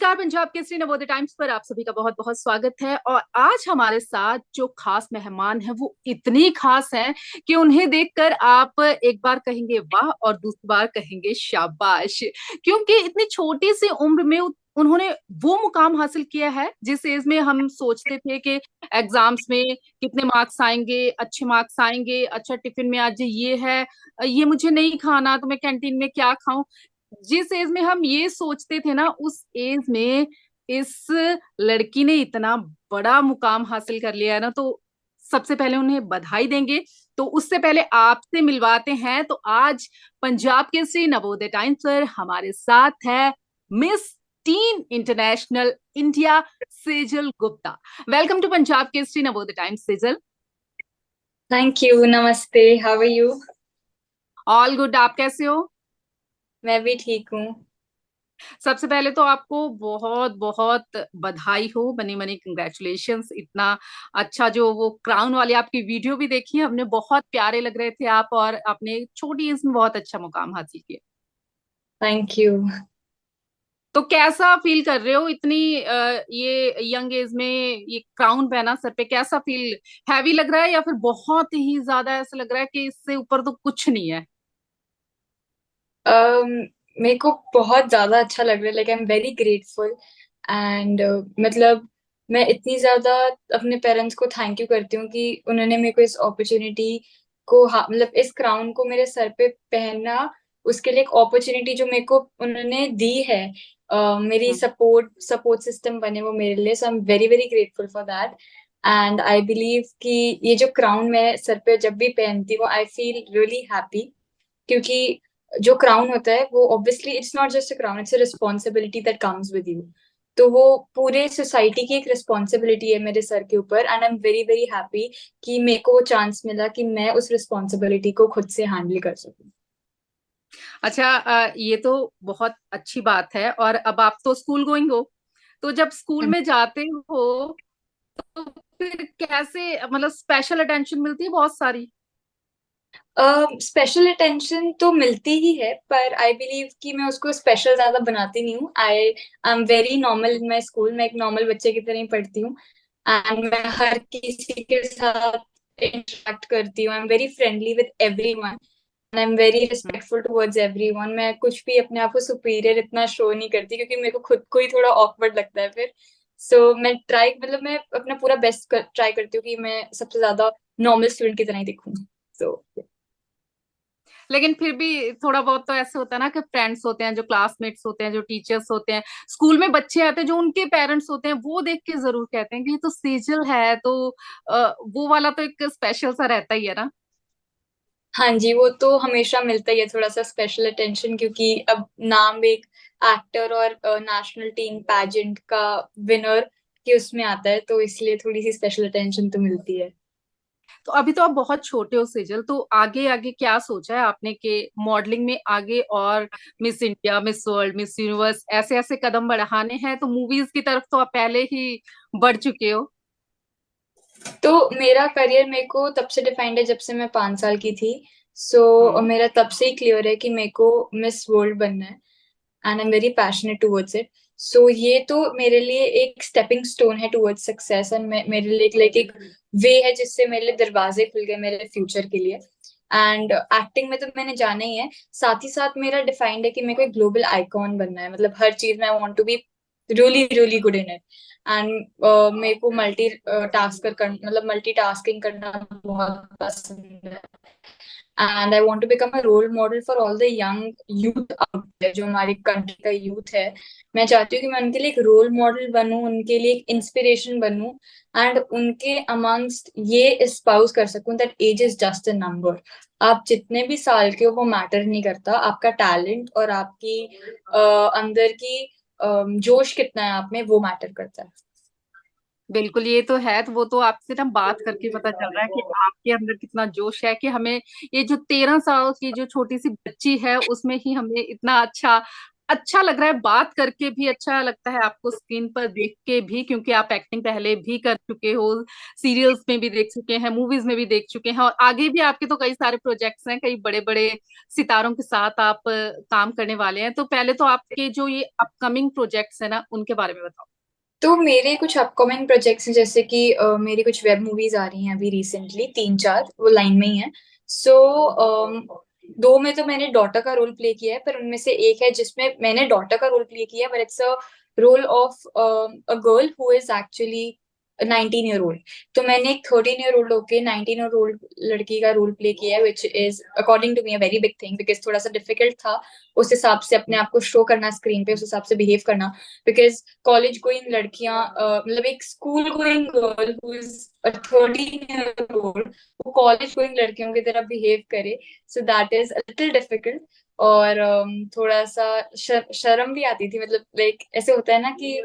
नमस्कार। पंजाब केसरी नवोदय टाइम्स पर आप सभी का बहुत बहुत स्वागत है। और आज हमारे साथ जो खास मेहमान हैं वो इतनी खास हैं कि उन्हें देखकर आप एक बार कहेंगे वाह और दूसरी बार कहेंगे शाबाश, क्योंकि इतनी छोटी सी उम्र में उन्होंने वो मुकाम हासिल किया है जिस एज में हम सोचते थे कि एग्जाम्स में कितने मार्क्स आएंगे, अच्छे मार्क्स आएंगे, अच्छा टिफिन में आज ये है, ये मुझे नहीं खाना तो मैं कैंटीन में क्या खाऊं। जिस एज में हम ये सोचते थे ना, उस एज में इस लड़की ने इतना बड़ा मुकाम हासिल कर लिया है ना, तो सबसे पहले उन्हें बधाई देंगे। तो उससे पहले आपसे मिलवाते हैं। तो आज पंजाब केसरी नवोदय टाइम्स पर हमारे साथ है miss teen international India Sejal Gupta. Welcome to Punjab Kesari Navodaya Times Sejal. Thank you. नमस्ते। How are you? All good. आप कैसे हो? मैं भी ठीक हूँ। सबसे पहले तो आपको बहुत बहुत बधाई हो, मनी मनी कंग्रेचुलेशंस। इतना अच्छा जो वो क्राउन वाली आपकी वीडियो भी देखी है हमने, बहुत प्यारे लग रहे थे आप, और आपने छोटी एज में बहुत अच्छा मुकाम हासिल किया। Thank you. तो कैसा फील कर रहे हो इतनी ये यंग एज में ये क्राउन पहना सर पे? कैसा फील? हैवी लग रहा है या फिर बहुत ही ज्यादा ऐसा लग रहा है कि इससे ऊपर तो कुछ नहीं है? um, मेरे को बहुत ज्यादा अच्छा लग रहा है। Like I am very grateful and मतलब मैं इतनी ज्यादा अपने पेरेंट्स को थैंक यू करती हूँ कि उन्होंने मेरे को इस अपॉर्चुनिटी को मतलब इस क्राउन को मेरे सर पे पहनना, उसके लिए एक अपॉर्चुनिटी जो मेरे को उन्होंने दी है। मेरी हम्म। सपोर्ट सिस्टम बने वो मेरे लिए, so I am very very grateful for that. And I believe कि ये जो क्राउन मैं सर पे जब भी पहनती हूँ आई फील रियली हैप्पी, क्योंकि जो क्राउन होता है वो obviously it's not just a crown, it's a responsibility that comes with you. तो वो पूरे सोसाइटी की एक रिस्पॉन्सिबिलिटी है मेरे सर के ऊपर, and I am very very happy कि मेरे को वो चांस मिला कि मैं उस रिस्पॉन्सिबिलिटी को खुद से हैंडल कर सकूं। अच्छा, ये तो बहुत अच्छी बात है। और अब आप तो स्कूल गोइंग हो, तो जब स्कूल में जाते हो तो फिर कैसे, मतलब स्पेशल अटेंशन मिलती है बहुत सारी? स्पेशल अटेंशन तो मिलती ही है, पर आई बिलीव कि मैं उसको स्पेशल ज्यादा बनाती नहीं हूँ। आई am very normal in my school. मैं एक नॉर्मल बच्चे की तरह ही पढ़ती हूँ एंड मैं हर किसी के साथ इंटरेक्ट करती हूँ। आई am very friendly with every one and I am very hmm. Respectful towards every one. मैं कुछ भी अपने आप को सुपीरियर इतना शो नहीं करती, क्योंकि मेरे को खुद को ही थोड़ा ऑकवर्ड लगता है फिर। मैं ट्राई, मतलब मैं अपना पूरा बेस्ट ट्राई करती हूँ कि मैं सबसे ज्यादा नॉर्मल स्टूडेंट की तरह ही दिखूं। सो लेकिन फिर भी थोड़ा बहुत तो ऐसे होता है ना कि फ्रेंड्स होते हैं, जो क्लासमेट्स होते हैं, जो टीचर्स होते हैं, स्कूल में बच्चे आते हैं जो उनके पेरेंट्स होते हैं, वो देख के जरूर कहते हैं कि ये तो सेजल है। तो वो वाला तो एक स्पेशल सा रहता ही है ना। हाँ जी, वो तो हमेशा मिलता ही है थोड़ा सा स्पेशल अटेंशन, क्योंकि अब नाम एक एक्टर और नेशनल टीम पैजेंट का विनर के उसमें आता है, तो इसलिए थोड़ी सी स्पेशल अटेंशन तो मिलती है। तो अभी तो आप बहुत छोटे हो सेजल, तो आगे आगे क्या सोचा है आपने कि मॉडलिंग में आगे और miss India, miss world, miss universe ऐसे ऐसे कदम बढ़ाने हैं? तो मूवीज की तरफ तो आप पहले ही बढ़ चुके हो। तो मेरा करियर मेरे को तब से डिफाइंड है जब से मैं 5 साल की थी। हम्म। मेरा तब से ही क्लियर है कि मेरे को मिस वर्ल्ड बनना है and I am very passionate towards it. ये तो मेरे लिए एक स्टेपिंग स्टोन है टुवर्ड्स सक्सेस, एंड मेरे लिए लाइक एक वे है जिससे मेरे लिए दरवाजे खुल गए मेरे फ्यूचर के लिए। एंड एक्टिंग में तो मैंने जाना ही है, साथ ही साथ मेरा डिफाइंड है कि मेरे को एक ग्लोबल आइकॉन बनना है। मतलब हर चीज में I want to be really really good in it. And मेरे को मल्टी टास्किंग करना बहुत पसंद है। And I want to become a role model for all the young youth out there, जो हमारी कंट्री का यूथ है। मैं चाहती हूँ कि मैं उनके लिए एक रोल मॉडल बनूं, उनके लिए एक इंस्पिरेशन बनूं, एंड उनके अमंगस्ट ये एस्पाउस कर सकूं that age is just a number. आप जितने भी साल के हो वो मैटर नहीं करता, आपका टैलेंट और आपकी अंदर की जोश कितना है आप में, वो मैटर करता है। बिल्कुल, ये तो है। तो वो तो आपसे ना बात करके पता चल रहा है कि आपके अंदर कितना जोश है, कि हमें ये जो 13 साल की जो छोटी सी बच्ची है उसमें ही हमें इतना अच्छा अच्छा लग रहा है, बात करके भी अच्छा लगता है आपको, स्क्रीन पर देख के भी, क्योंकि आप एक्टिंग पहले भी कर चुके हो, सीरियल्स में भी देख चुके हैं, मूवीज में भी देख चुके हैं, और आगे भी आपके तो कई सारे प्रोजेक्ट्स हैं, कई बड़े बड़े सितारों के साथ आप काम करने वाले हैं। तो पहले तो आपके जो ये अपकमिंग प्रोजेक्ट्स हैं ना, उनके बारे में बताओ। तो मेरे कुछ अपकमिंग प्रोजेक्ट्स हैं, जैसे कि मेरी कुछ वेब मूवीज आ रही हैं अभी रिसेंटली, 3-4 वो लाइन में ही है। सो दो में तो मैंने डॉटर का रोल प्ले किया है, पर उनमें से एक है जिसमें मैंने डॉटर का रोल प्ले किया है, but it's a role of a girl who is actually 19 year old. तो मैंने एक 13 ईयर ओल्ड होके 19 ईयर ओल्ड लड़की का रोल प्ले किया है, which is according to me a very big thing, because थोड़ा सा डिफिकल्ट था उस हिसाब से अपने आप को शो करना स्क्रीन पे, उस हिसाब से बिहेव करना। बिकॉज कॉलेज गोइंग लड़कियां, मतलब एक school going girl who is 13 year old, वो कॉलेज गोइंग लड़कियों की तरह बिहेव करे, so that is a little difficult. और थोड़ा सा शर्म भी आती थी, मतलब लाइक ऐसे होता है ना कि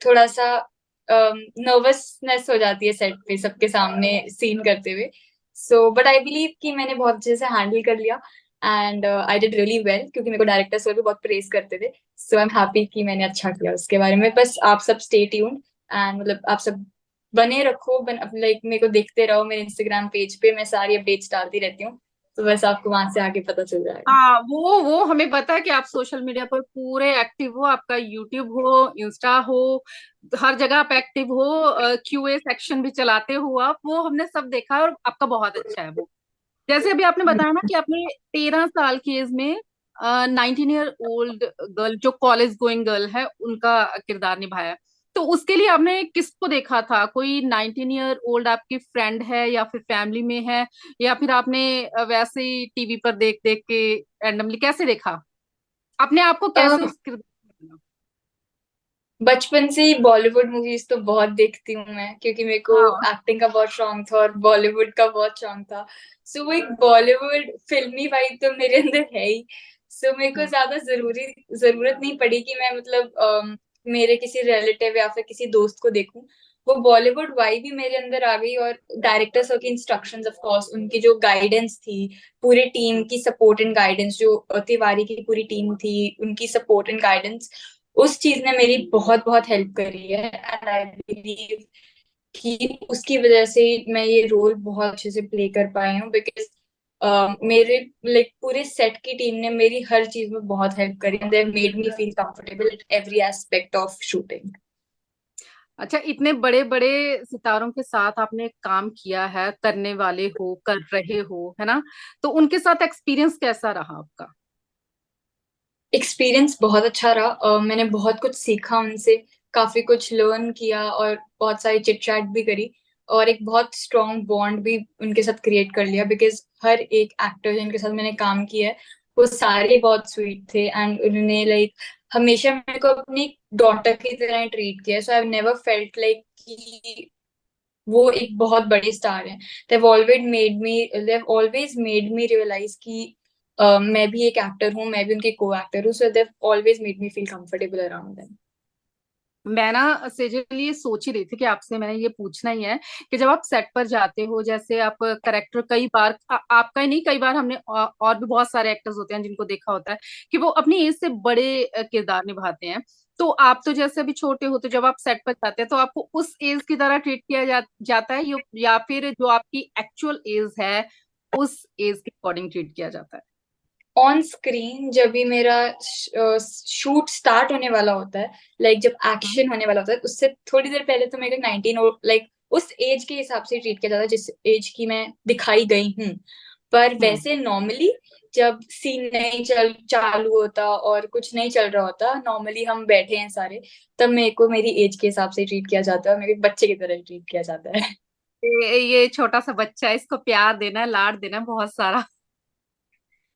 थोड़ा सा नर्वसनेस हो जाती है सेट पे सबके सामने सीन करते हुए। सो बट आई बिलीव कि मैंने बहुत अच्छे से हैंडल कर लिया, and I did really well, क्योंकि मेरे को डायरेक्टर्स भी बहुत प्रेज करते थे। सो आई एम हैप्पी कि मैंने अच्छा किया उसके बारे में। बस आप सब स्टे ट्यून्ड, एंड मतलब आप सब बने रखो, लाइक मेरे को देखते रहो, मेरे इंस्टाग्राम पेज पे मैं सारी अपडेट्स डालती रहती हूँ, तो बस आपको वहां से आगे पता चल जाएगा। हाँ, वो हमें पता है कि आप सोशल मीडिया पर पूरे एक्टिव हो, आपका यूट्यूब हो, इंस्टा हो, हर जगह आप एक्टिव हो, क्यूए सेक्शन भी चलाते हो आप, वो हमने सब देखा है, और आपका बहुत अच्छा है वो। जैसे अभी आपने बताया ना कि आपने 13 साल की एज में 19 ईयर ओल्ड गर्ल, जो कॉलेज गोइंग गर्ल है, उनका किरदार निभाया है। तो उसके लिए आपने किसको देखा था? कोई 19 ईयर ओल्ड आपकी फ्रेंड है, या फिर फैमिली में है, या फिर आपने वैसे ही टीवी पर देख देख के रैंडमली कैसे देखा? अपने आप को कैसे अम, उस किरदार में बना? बचपन से ही बॉलीवुड मूवीज तो बहुत देखती हूँ मैं, क्योंकि मेरे को हाँ। एक्टिंग का बहुत शौक था और बॉलीवुड का बहुत शौक था। सो वो एक बॉलीवुड फिल्मी वाइब तो मेरे अंदर है ही। सो मेरे को हम्म। ज्यादा जरूरत नहीं पड़ी कि मैं मतलब मेरे किसी रिलेटिव या फिर किसी दोस्त को देखूं। वो बॉलीवुड वाइब ही मेरे अंदर आ गई, और डायरेक्टर्स की इंस्ट्रक्शंस, ऑफ कोर्स उनकी जो गाइडेंस थी, पूरी टीम की सपोर्ट एंड गाइडेंस, जो तिवारी की पूरी टीम थी उनकी सपोर्ट एंड गाइडेंस, उस चीज ने मेरी बहुत बहुत हेल्प करी है। एंड आई बिलीव कि उसकी वजह से मैं ये रोल बहुत अच्छे से प्ले कर पाई हूँ, बिकॉज मेरे लाइक पूरे सेट की टीम ने मेरी हर चीज में बहुत हेल्प करी, they made me feel comfortable at every aspect of shooting. अच्छा, इतने बड़े बड़े सितारों के साथ आपने काम किया है, करने वाले हो, कर रहे हो, है ना? तो उनके साथ एक्सपीरियंस कैसा रहा आपका? एक्सपीरियंस बहुत अच्छा रहा। मैंने बहुत कुछ सीखा उनसे, काफी कुछ लर्न किया, और बहुत सारी चिट चैट भी करी, और एक बहुत स्ट्रॉन्ग बॉन्ड भी उनके साथ क्रिएट कर लिया, बिकॉज हर एक एक्टर जिनके साथ मैंने काम किया है वो सारे बहुत स्वीट थे, एंड उन्होंने लाइक हमेशा मेरे को अपनी डॉटर की तरह ट्रीट किया। सो आई नेवर फेल्ट लाइक कि वो एक बहुत बड़े स्टार हैं। they've always made me realize कि मैं भी एक एक्टर हूँ, मैं भी उनकी को एक्टर हूँ, सो they've always made me feel comfortable around them. मैं ना सेजल ये सोच ही रही थी कि आपसे मैंने ये पूछना ही है कि जब आप सेट पर जाते हो, जैसे आप करेक्टर कई बार आपका ही नहीं, कई बार हमने और भी बहुत सारे एक्टर्स होते हैं जिनको देखा होता है कि वो अपनी एज से बड़े किरदार निभाते हैं। तो आप तो जैसे अभी छोटे हो, तो जब आप सेट पर जाते हैं तो आपको उस एज की तरह ट्रीट किया जाता है, या फिर जो आपकी एक्चुअल एज है उस एज के अकॉर्डिंग ट्रीट किया जाता है? ऑन स्क्रीन जब भी मेरा शूट स्टार्ट होने वाला होता है, लाइक जब हाँ। एक्शन होने वाला होता है, उससे थोड़ी देर पहले तो मेरे 19 और लाइक उस एज के हिसाब से ट्रीट किया जाता है जिस एज की मैं दिखाई गई हूँ। पर हम्म। वैसे नॉर्मली जब सीन नहीं चल चालू होता और कुछ नहीं चल रहा होता, नॉर्मली हम बैठे हैं सारे, तब मेरे को मेरी एज के हिसाब से ट्रीट किया जाता है, और मेरे बच्चे की तरह ट्रीट किया जाता है। ये छोटा सा बच्चा है, इसको प्यार देना है, लाड देना है बहुत सारा।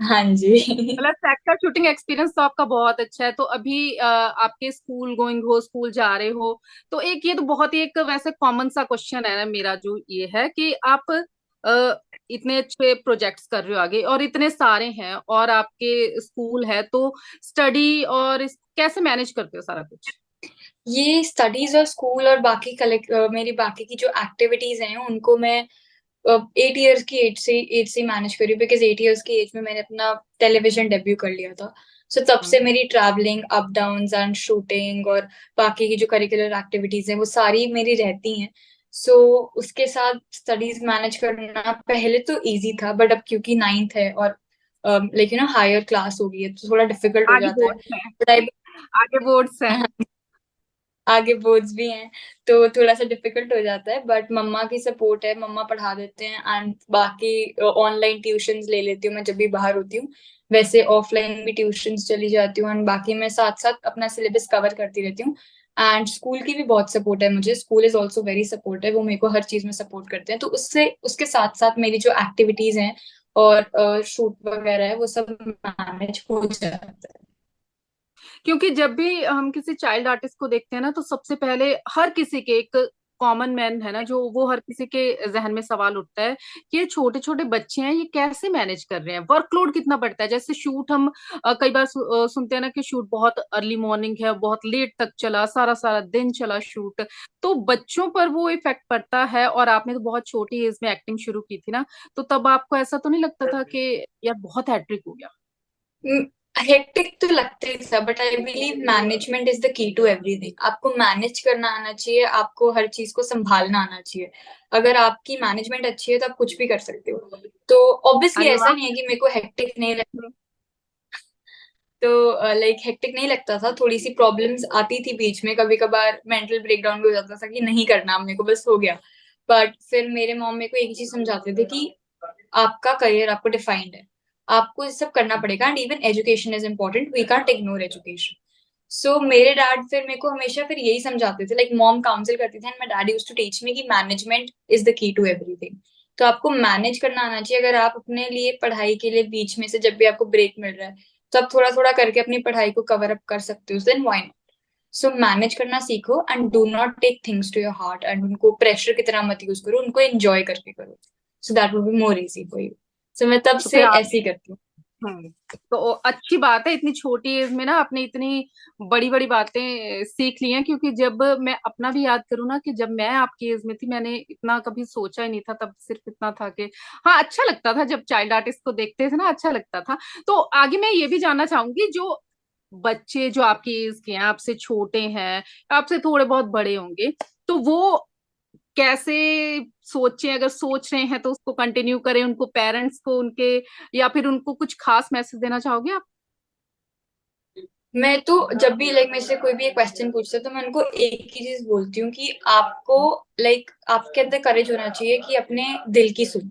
हाँ जी। मतलब सेट का शूटिंग एक्सपीरियंस तो आपका बहुत अच्छा है। तो अभी आपके स्कूल गोइंग हो, स्कूल जा रहे हो, तो एक ये तो बहुत ही एक वैसे कॉमन सा क्वेश्चन है ना मेरा, जो ये है कि आप इतने अच्छे प्रोजेक्ट्स कर रहे हो आगे, और इतने सारे हैं, और आपके स्कूल है, तो स्टडी और कैसे मैनेज करते हो सारा कुछ? ये स्टडीज और स्कूल और मेरी बाकी की जो एक्टिविटीज हैं उनको मैं 8 इयर्स की एज से मैनेज करी, बिकॉज 8 इयर्स की एज में मैंने अपना टेलीविजन डेब्यू कर लिया था। सो तब से मेरी travelling, up downs and shooting और बाकी की जो करिकुलर एक्टिविटीज हैं वो सारी मेरी रहती हैं। सो उसके साथ स्टडीज मैनेज करना पहले तो इजी था, बट अब क्योंकि नाइन्थ है और लाइक हायर क्लास हो गई है तो थोड़ा डिफिकल्ट हो आगे जाता है। बोर्ड्स हैं। बट आई आगे बोर्ड्स हैं। आगे बोर्ड्स भी हैं तो थोड़ा सा डिफिकल्ट हो जाता है, बट मम्मा की सपोर्ट है, मम्मा पढ़ा देते हैं एंड बाकी ऑनलाइन ट्यूशंस ले लेती हूँ मैं जब भी बाहर होती हूँ। वैसे ऑफलाइन भी ट्यूशंस चली जाती हूँ एंड बाकी मैं साथ साथ अपना सिलेबस कवर करती रहती हूँ। एंड स्कूल की भी बहुत सपोर्ट है मुझे, school is also very supportive, वो मेरे को हर चीज में सपोर्ट करते हैं, तो उससे उसके साथ साथ मेरी जो एक्टिविटीज हैं और शूट वगैरह है वो सब मैनेज हो जाता है। क्योंकि जब भी हम किसी चाइल्ड आर्टिस्ट को देखते हैं ना, तो सबसे पहले हर किसी के एक कॉमन मैन है ना, जो वो हर किसी के जहन में सवाल उठता है कि ये छोटे छोटे बच्चे हैं, ये कैसे मैनेज कर रहे हैं, वर्कलोड कितना बढ़ता है। जैसे शूट हम कई बार सुनते हैं ना कि शूट बहुत अर्ली मॉर्निंग है, बहुत लेट तक चला, सारा सारा दिन चला शूट। तो बच्चों पर वो इफेक्ट पड़ता है। और आपने तो बहुत छोटी एज में एक्टिंग शुरू की थी ना, तो तब आपको ऐसा तो नहीं लगता था कि यार बहुत हैट्रिक हो गया? हेक्टिक तो लगता ही था, but I believe management is the key to everything. आपको मैनेज करना आना चाहिए, आपको हर चीज को संभालना आना चाहिए। अगर आपकी मैनेजमेंट अच्छी है तो आप कुछ भी कर सकते हो। तो ऑब्वियसली अरे ऐसा वाह। नहीं है कि मेरे को हेक्टिक नहीं लगता, तो लाइक हेक्टिक नहीं लगता था, थोड़ी सी प्रॉब्लम्स आती थी बीच में, कभी कभार मेंटल ब्रेकडाउन भी हो जाता था कि नहीं करना मेरे को, बस हो गया। बट फिर मेरे मॉम मेरे को एक ही चीज समझाते थे कि आपका करियर आपको डिफाइंड है, आपको ये सब करना पड़ेगा, and even education is important, we can't ignore education. So मेरे डैड फिर मेरे को हमेशा फिर यही समझाते थे, लाइक मॉम काउंसिल करती थी and my dad used to teach me कि management is the key to everything. तो आपको मैनेज करना आना चाहिए। अगर आप अपने लिए पढ़ाई के लिए बीच में से जब भी आपको ब्रेक मिल रहा है तो आप थोड़ा थोड़ा करके अपनी पढ़ाई को कवर अप कर सकते हो, then why not. So manage करना सीखो and do not take things to your heart, and उनको प्रेशर की तरह मत यूज करो, उनको एंजॉय करके करो, so that will be more easy for you. So मैं तब तो से फिर आप ऐसे ही करती हूँ। हम्म, तो अच्छी बात है, इतनी छोटी एज में ना आपने इतनी बड़ी बड़ी बातें सीख ली हैं। क्योंकि जब मैं अपना भी याद करूँ ना, कि जब मैं आपकी एज में थी, मैंने इतना कभी सोचा ही नहीं था। तब सिर्फ इतना था कि हाँ, अच्छा लगता था जब चाइल्ड आर्टिस्ट को देखते थे ना, अच्छा लगता था। तो आगे मैं ये भी जानना चाहूंगी, जो बच्चे जो आपकी एज के हैं, आपसे छोटे हैं, आपसे थोड़े बहुत बड़े होंगे, तो वो कैसे सोचें, अगर सोच रहे हैं तो उसको कंटिन्यू करें, उनको पेरेंट्स को उनके, या फिर उनको कुछ खास मैसेज देना चाहोगे आप? मैं तो जब भी लाइक मेरे से कोई भी एक क्वेश्चन पूछता है तो मैं उनको एक ही चीज बोलती हूँ कि आपको लाइक आपके अंदर करेज होना चाहिए कि अपने दिल की सुनो।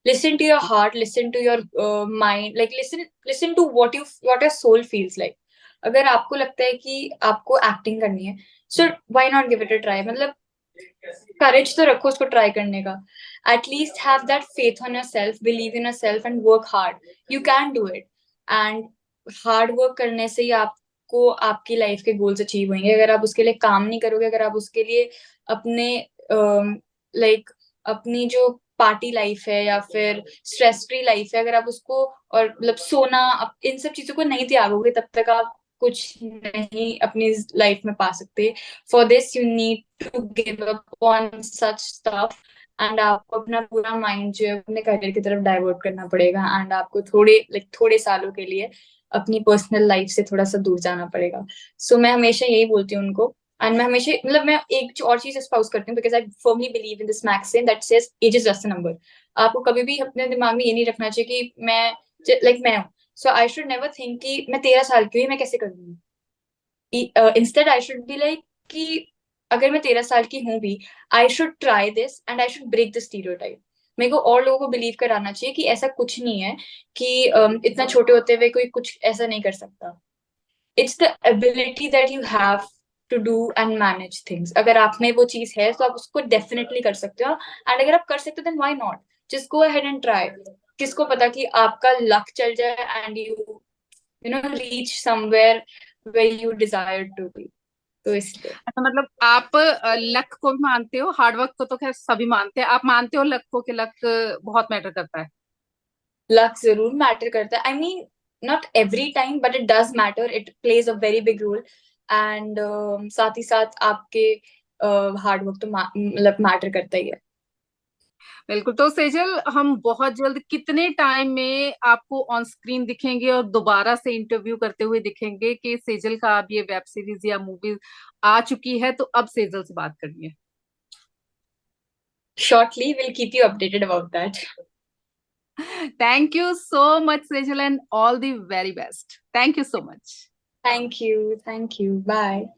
Listen to your heart, listen to your mind, like listen to what your soul feels like. अगर आपको लगता है कि आपको एक्टिंग करनी है, so why not give it a try. मतलब करेज तो रखो उसको ट्राई करने का। At least have that faith on yourself, believe in yourself and work hard. You can do it. And hard work करने से ही आपको आपकी लाइफ के गोल्स अचीव होंगे। अगर आप उसके लिए काम नहीं करोगे, अगर आप उसके लिए अपने लाइक अपनी जो पार्टी लाइफ है या फिर स्ट्रेस फ्री लाइफ है, अगर आप उसको और मतलब सोना इन सब चीजों को नहीं त्यागोगे तब तक आप कुछ नहीं अपनी लाइफ में पा सकते। For this you need to give up on such stuff, and आपको अपना पूरा माइंड जो है अपने करियर की तरफ डाइवर्ट करना पड़ेगा, एंड आपको थोड़े सालों के लिए अपनी पर्सनल लाइफ से थोड़ा सा दूर जाना पड़ेगा। सो मैं हमेशा यही बोलती हूँ उनको। एंड मैं हमेशा मतलब मैं एक और चीज एस्पाउस करती हूँ, because I firmly believe in this maxim that says age is just a number. आपको कभी भी अपने दिमाग में ये नहीं रखना चाहिए कि मैं हूँ, सो आई शुड नेवर थिंक कि मैं 13 साल की हुई मैं कैसे कर लूंगी। Instead I should be like कि अगर मैं 13 साल की हूं भी, I should try this and I should break the stereotype. मेरे को और लोगों को बिलीव कराना चाहिए कि ऐसा कुछ नहीं है कि इतना छोटे होते हुए कोई कुछ ऐसा नहीं कर सकता। It's the ability that you have to do and manage things. अगर आप में वो चीज है तो आप उसको डेफिनेटली कर सकते हो, एंड अगर आप कर सकते हो then why not, just go ahead and try. किसको पता कि आपका लक चल जाए and you know reach somewhere where you desire to be. तो इसलिए अच्छा, मतलब आप लक को भी मानते हो, हार्ड वर्क को तो खैर सभी मानते हैं, आप मानते हो लक को, कि लक बहुत मैटर करता है? लक जरूर मैटर करता है। I mean not every time but it does matter, it plays a very big role. And साथ ही साथ आपके हार्ड वर्क तो मतलब मैटर करता ही है। बिल्कुल। तो सेजल, हम बहुत जल्द कितने टाइम में आपको ऑन स्क्रीन दिखेंगे और दोबारा से इंटरव्यू करते हुए दिखेंगे कि सेजल का अब ये वेब सीरीज या मूवी आ चुकी है, तो अब सेजल से बात करनी है? Shortly, we'll keep you updated about that. Thank you so much Sejal, and all the very best. Thank you so much. Thank you. Thank you. Bye.